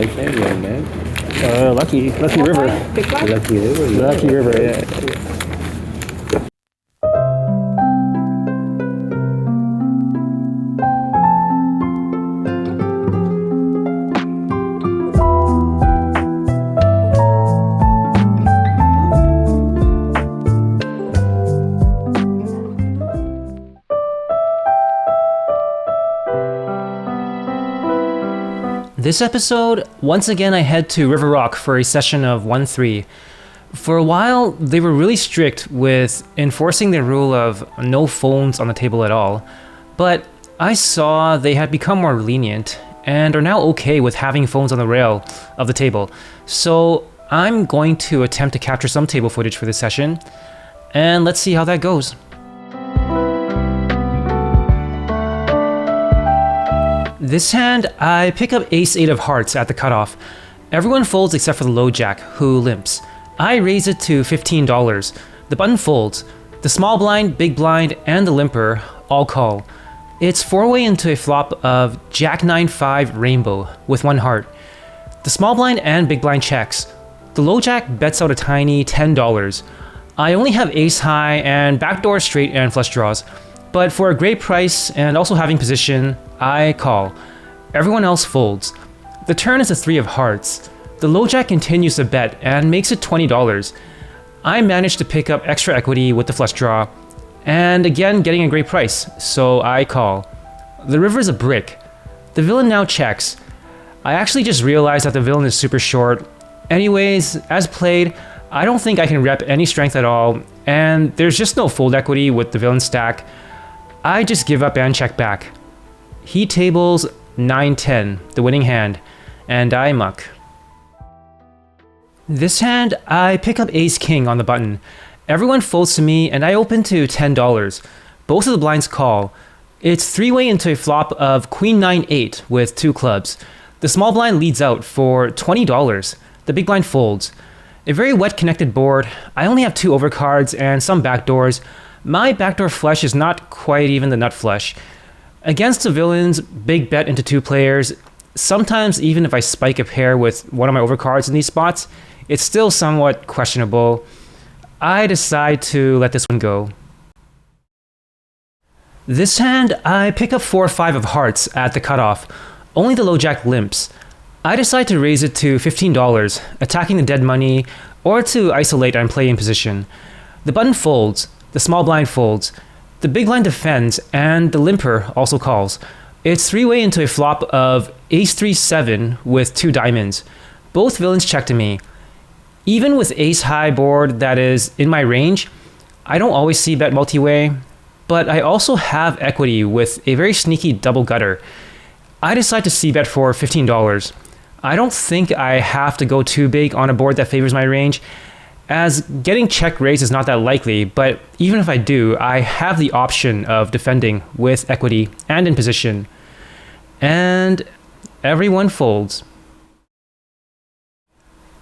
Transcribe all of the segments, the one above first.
nice hand, young man. Lucky River. Lucky river. Yeah. Lucky River, yeah. This episode, once again I head to River Rock for a session of 1-3. For a while, they were really strict with enforcing the rule of no phones on the table at all, but I saw they had become more lenient and are now okay with having phones on the rail of the table. So I'm going to attempt to capture some table footage for this session, and let's see how that goes. This hand, I pick up ace-8 of hearts at the cutoff. Everyone folds except for the low jack, who limps. I raise it to $15. The button folds. The small blind, big blind, and the limper all call. It's four-way into a flop of jack 9-5 rainbow with 1 heart. The small blind and big blind checks. The low jack bets out a tiny $10. I only have ace high and backdoor straight and flush draws. But for a great price and also having position, I call. Everyone else folds. The turn is a 3 of hearts. The low jack continues to bet and makes it $20. I manage to pick up extra equity with the flush draw, and again getting a great price, so I call. The river is a brick. The villain now checks. I actually just realized that the villain is super short. Anyways, as played, I don't think I can rep any strength at all, and there's just no fold equity with the villain stack. I just give up and check back. He tables 9-10, the winning hand, and I muck. This hand, I pick up ace-king on the button. Everyone folds to me and I open to $10. Both of the blinds call. It's three-way into a flop of queen 9-8 with 2 clubs. The small blind leads out for $20. The big blind folds. A very wet connected board. I only have 2 overcards and some backdoors. My backdoor flush is not quite even the nut flush. Against the villain's big bet into 2 players, sometimes even if I spike a pair with one of my overcards in these spots, it's still somewhat questionable. I decide to let this one go. This hand, I pick up 4-5 of hearts at the cutoff. Only the low jack limps. I decide to raise it to $15, attacking the dead money, or to isolate and play in position. The button folds. The small blind folds. The big blind defends, and the limper also calls. It's three-way into a flop of ace-3-7 with 2 diamonds. Both villains check to me. Even with ace-high board that is in my range, I don't always see bet multi-way, but I also have equity with a very sneaky double gutter. I decide to c-bet for $15. I don't think I have to go too big on a board that favors my range, as getting check raised is not that likely, but even if I do, I have the option of defending with equity and in position. And everyone folds.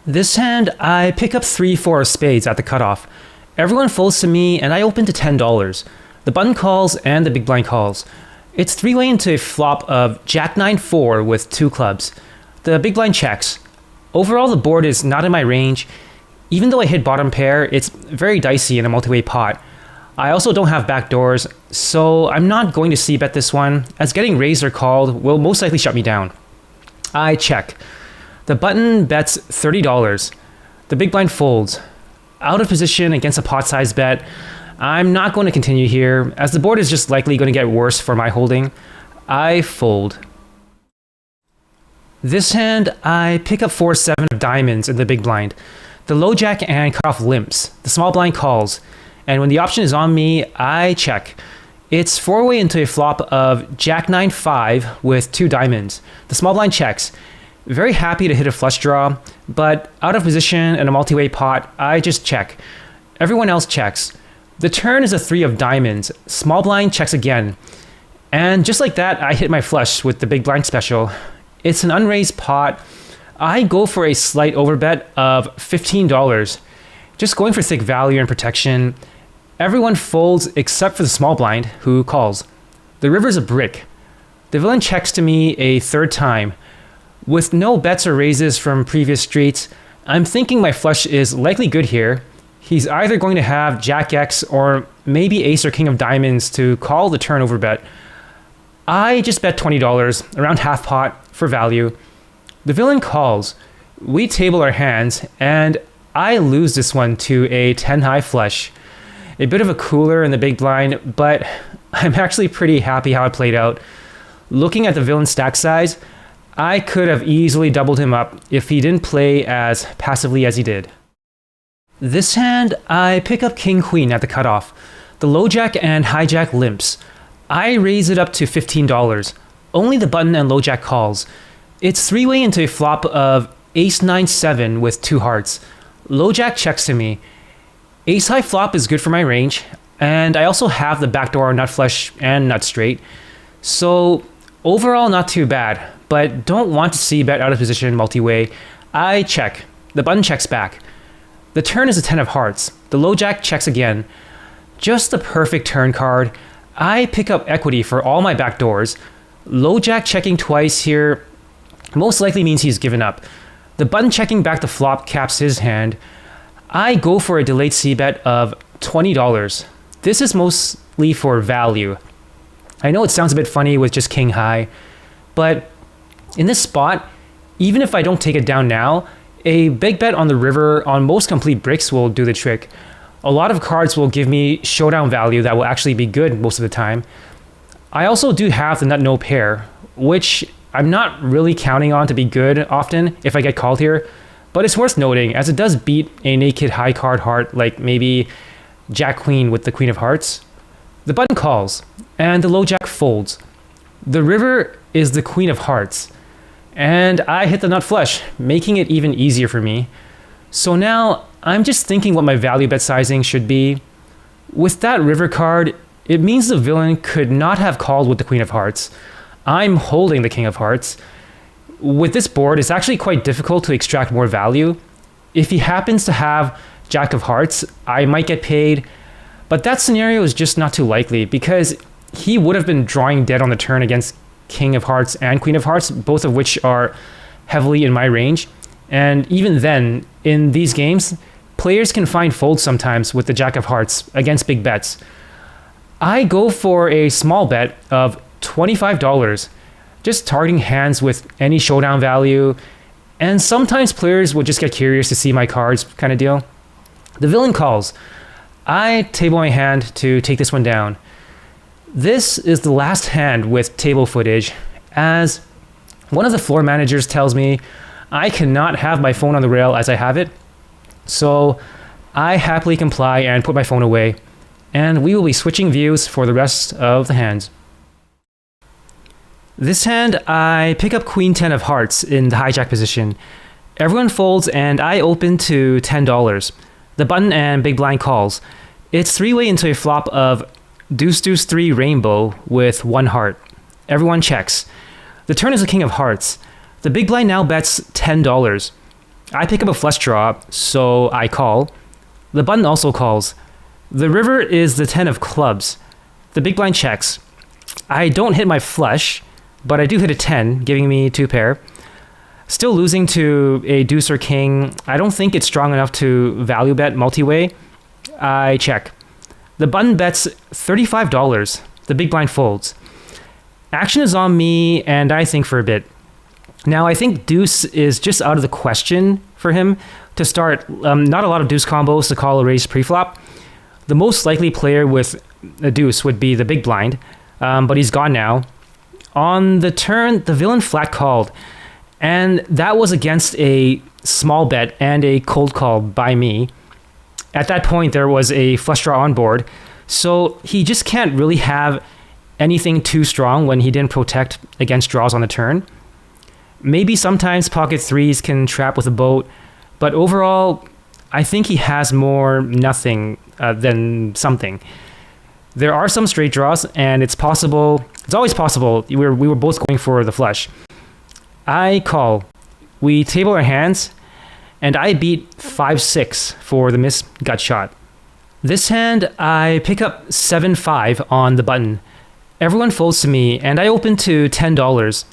This hand, I pick up 3-4 of spades at the cutoff. Everyone folds to me and I open to $10. The button calls and the big blind calls. It's three-way into a flop of jack 9-4 with 2 clubs. The big blind checks. Overall, the board is not in my range. Even though I hit bottom pair, it's very dicey in a multi-way pot. I also don't have backdoors, so I'm not going to c-bet this one, as getting raised or called will most likely shut me down. I check. The button bets $30. The big blind folds. Out of position against a pot-sized bet, I'm not going to continue here, as the board is just likely going to get worse for my holding. I fold. This hand, I pick up 4-7 of diamonds in the big blind. The low jack and cutoff limps. The small blind calls. And when the option is on me, I check. It's 4-way into a flop of jack 9-5 with 2 diamonds. The small blind checks. Very happy to hit a flush draw, but out of position in a multi-way pot, I just check. Everyone else checks. The turn is a 3 of diamonds. Small blind checks again. And just like that, I hit my flush with the big blind special. It's an unraised pot. I go for a slight overbet of $15. Just going for thick value and protection. Everyone folds except for the small blind, who calls. The river's a brick. The villain checks to me a 3rd time. With no bets or raises from previous streets, I'm thinking my flush is likely good here. He's either going to have Jack X or maybe Ace or King of Diamonds to call the turnover bet. I just bet $20, around half pot, for value. The villain calls. We table our hands, and I lose this one to a 10 high flush. A bit of a cooler in the big blind, but I'm actually pretty happy how it played out. Looking at the villain stack size, I could have easily doubled him up if he didn't play as passively as he did. This hand, I pick up King Queen at the cutoff. The low jack and hijack limps. I raise it up to $15. Only the button and low jack calls. It's three-way into a flop of Ace 9-7 with 2 hearts. Low jack checks to me. Ace high flop is good for my range, and I also have the backdoor nut flush and nut straight. So overall not too bad, but don't want to see bet out of position multi-way. I check. The button checks back. The turn is a 10 of hearts. The low jack checks again. Just the perfect turn card. I pick up equity for all my backdoors. Low jack checking twice here most likely means he's given up. The button checking back the flop caps his hand. I go for a delayed c-bet of $20. This is mostly for value. I know it sounds a bit funny with just king high, but in this spot, even if I don't take it down now, a big bet on the river on most complete bricks will do the trick. A lot of cards will give me showdown value that will actually be good most of the time. I also do have the nut no pair, which I'm not really counting on to be good often if I get called here, but it's worth noting as it does beat a naked high card heart like maybe Jack Queen with the Queen of Hearts. The button calls, and the low jack folds. The river is the Queen of Hearts, and I hit the nut flush, making it even easier for me. So now I'm just thinking what my value bet sizing should be. With that river card, it means the villain could not have called with the Queen of Hearts. I'm holding the King of Hearts. With this board, it's actually quite difficult to extract more value. If he happens to have Jack of Hearts, I might get paid, but that scenario is just not too likely because he would have been drawing dead on the turn against King of Hearts and Queen of Hearts, both of which are heavily in my range. And even then, in these games, players can find folds sometimes with the Jack of Hearts against big bets. I go for a small bet of $25, just targeting hands with any showdown value, and sometimes players will just get curious to see my cards kind of deal. The villain calls. I table my hand to take this one down. This is the last hand with table footage, as one of the floor managers tells me I cannot have my phone on the rail as I have it, so I happily comply and put my phone away, and we will be switching views for the rest of the hands. This hand, I pick up Queen 10 of Hearts in the hijack position. Everyone folds and I open to $10. The button and big blind calls. It's three-way into a flop of Deuce Deuce 3 Rainbow with 1 heart. Everyone checks. The turn is a King of Hearts. The big blind now bets $10. I pick up a flush draw, so I call. The button also calls. The river is the 10 of clubs. The big blind checks. I don't hit my flush, but I do hit a 10, giving me 2 pair. Still losing to a deuce or king. I don't think it's strong enough to value bet multi-way. I check. The button bets $35. The big blind folds. Action is on me, and I think for a bit. Now, I think deuce is just out of the question for him to start. Not a lot of deuce combos to call a raise preflop. The most likely player with a deuce would be the big blind, but he's gone now. On the turn, the villain flat called, and that was against a small bet and a cold call by me. At that point, there was a flush draw on board, so he just can't really have anything too strong when he didn't protect against draws on the turn. Maybe sometimes pocket threes can trap with a boat, but overall, I think he has more nothing than something. There are some straight draws, and it's always possible, we were both going for the flush. I call. We table our hands, and I beat 5-6 for the missed gut shot. This hand, I pick up 7-5 on the button. Everyone folds to me, and I open to $10.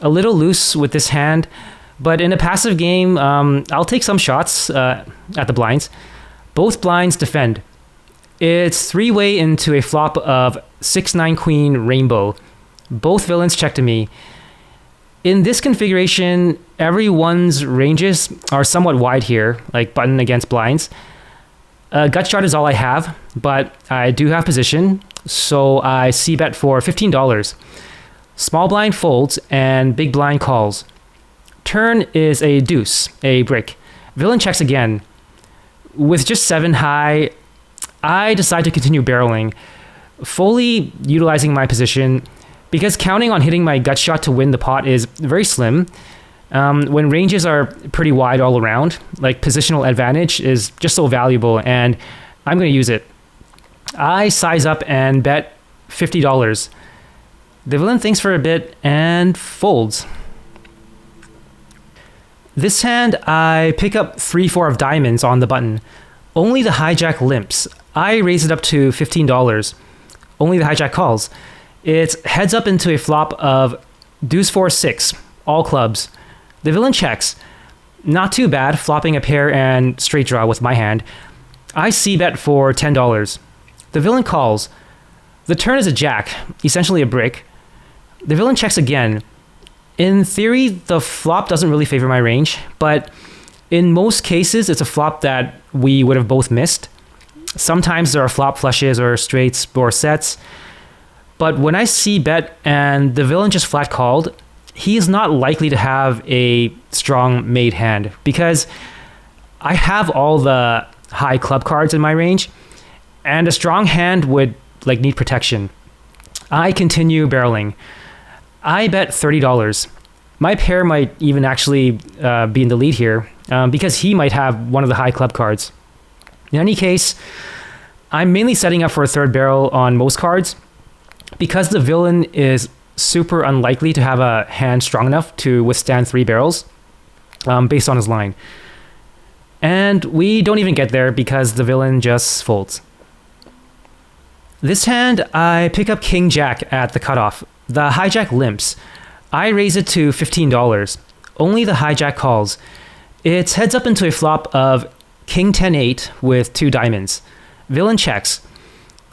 A little loose with this hand, but in a passive game, I'll take some shots at the blinds. Both blinds defend. It's three-way into a flop of 6-9 queen rainbow. Both villains check to me. In this configuration, everyone's ranges are somewhat wide here, like button against blinds. Gut shot is all I have, but I do have position, so I c-bet for $15. Small blind folds and big blind calls. Turn is a deuce, a brick. Villain checks again. With just 7 high, I decide to continue barreling, fully utilizing my position, because counting on hitting my gut shot to win the pot is very slim. When ranges are pretty wide all around, like positional advantage is just so valuable, and I'm going to use it. I size up and bet $50. The villain thinks for a bit and folds. This hand, I pick up 3-4 of diamonds on the button. Only the hijack limps. I raise it up to $15. Only the hijack calls. It's heads up into a flop of deuce 4-6, all clubs. The villain checks. Not too bad, flopping a pair and straight draw with my hand. I c-bet for $10. The villain calls. The turn is a jack, essentially a brick. The villain checks again. In theory, the flop doesn't really favor my range, but in most cases, it's a flop that we would have both missed. Sometimes there are flop flushes or straights or sets, but when I c-bet and the villain just flat called, he is not likely to have a strong made hand because I have all the high club cards in my range, and a strong hand would need protection. I continue barreling. I bet $30. My pair might even actually be in the lead here because he might have one of the high club cards. In any case, I'm mainly setting up for a third barrel on most cards because the villain is super unlikely to have a hand strong enough to withstand 3 barrels based on his line. And we don't even get there because the villain just folds. This hand, I pick up King Jack at the cutoff. The hijack limps. I raise it to $15. Only the hijack calls. It's heads up into a flop of King 10-8 with 2 diamonds. Villain checks.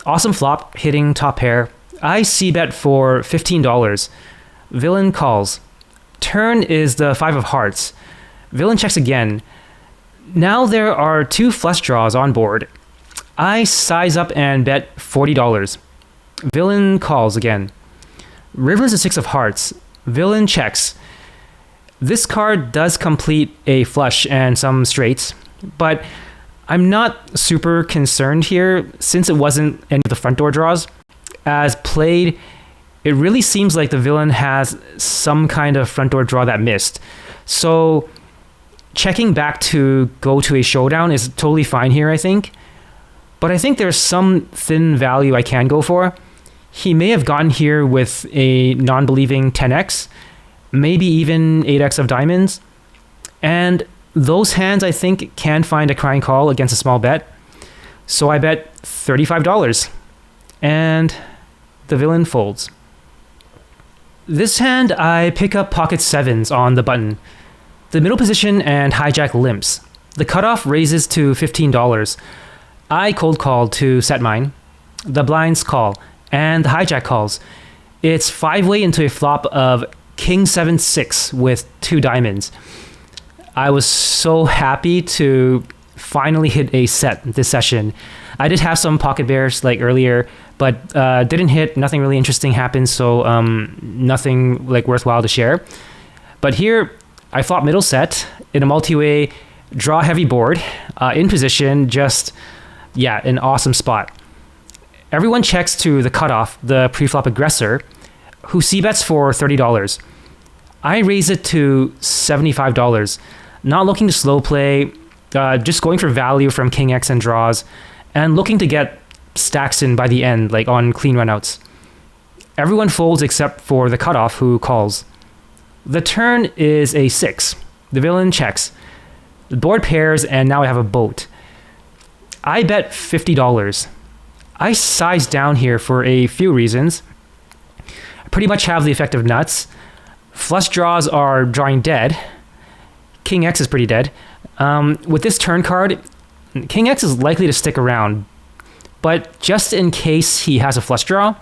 Awesome flop, hitting top pair. I c-bet for $15. Villain calls. Turn is the 5 of hearts. Villain checks again. Now there are 2 flush draws on board. I size up and bet $40. Villain calls again. River is a 6 of hearts. Villain checks. This card does complete a flush and some straights, but I'm not super concerned here since it wasn't any of the front door draws. As played, it really seems like the villain has some kind of front door draw that missed. So checking back to go to a showdown is totally fine here, I think. But I think there's some thin value I can go for. He may have gotten here with a non-believing 10x, maybe even 8x of diamonds. And those hands, I think, can find a crying call against a small bet. So I bet $35. And the villain folds. This hand, I pick up pocket 7s on the button. The middle position and hijack limps. The cutoff raises to $15. I cold call to set mine. The blinds call. And the hijack calls. It's 5-way into a flop of King 7-6 with 2 diamonds. I was so happy to finally hit a set this session. I did have some pocket bears earlier, but didn't hit. Nothing really interesting happened, so nothing worthwhile to share. But here, I flop middle set in a multi-way, draw heavy board, in position, just, an awesome spot. Everyone checks to the cutoff, the pre-flop aggressor, who c-bets for $30. I raise it to $75. Not looking to slow play, just going for value from King X and draws, and looking to get stacks in by the end, on clean runouts. Everyone folds except for the cutoff, who calls. The turn is a 6. The villain checks. The board pairs, and now I have a boat. I bet $50. I size down here for a few reasons. I pretty much have the effect of nuts. Flush draws are drawing dead. King X is pretty dead. With this turn card, King X is likely to stick around, but just in case he has a flush draw,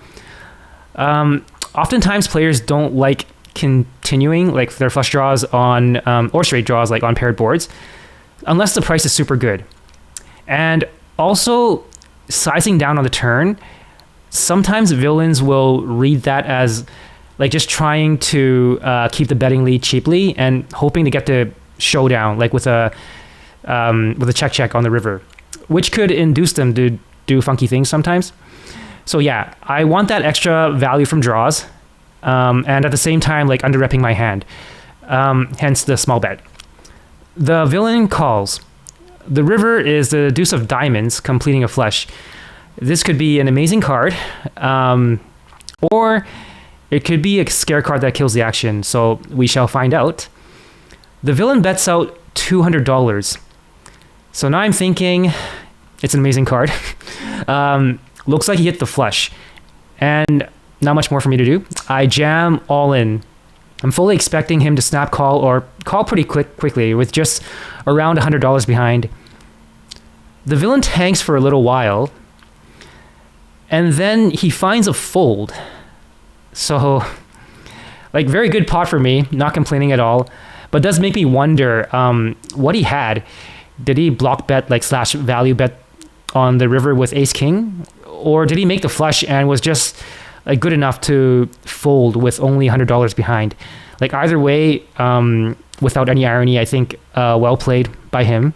oftentimes players don't like continuing like their flush draws on or straight draws like on paired boards unless the price is super good. And also, sizing down on the turn, sometimes villains will read that as like just trying to keep the betting lead cheaply and hoping to get the showdown like with a check on the river, which could induce them to do funky things sometimes. So yeah, I want that extra value from draws, and at the same time like under-repping my hand, hence the small bet. The villain calls. The river is the deuce of diamonds completing a flush. This could be an amazing card, or it could be a scare card that kills the action, so we shall find out. The villain bets out $200. So now I'm thinking it's an amazing card. Looks like he hit the flush, and not much more for me to do. I jam all in. I'm fully expecting him to snap call or call pretty quickly with just around $100 behind. The villain tanks for a little while, and then he finds a fold. So, like, very good pot for me, not complaining at all, but does make me wonder what he had. Did he block bet, like slash value bet on the river with ace king? Or did he make the flush and was just good enough to fold with only $100 behind? Like either way, without any irony, I think well played by him.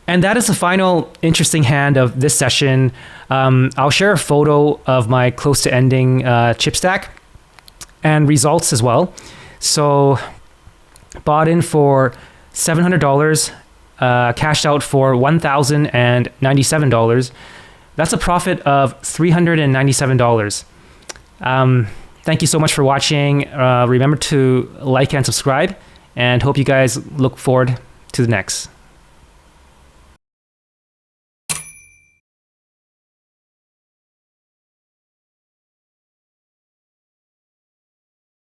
And that is the final interesting hand of this session. I'll share a photo of my close to ending chip stack and results as well. So bought in for $700, cashed out for $1,097. That's a profit of $397. Thank you so much for watching. Remember to like and subscribe, and hope you guys look forward to the next.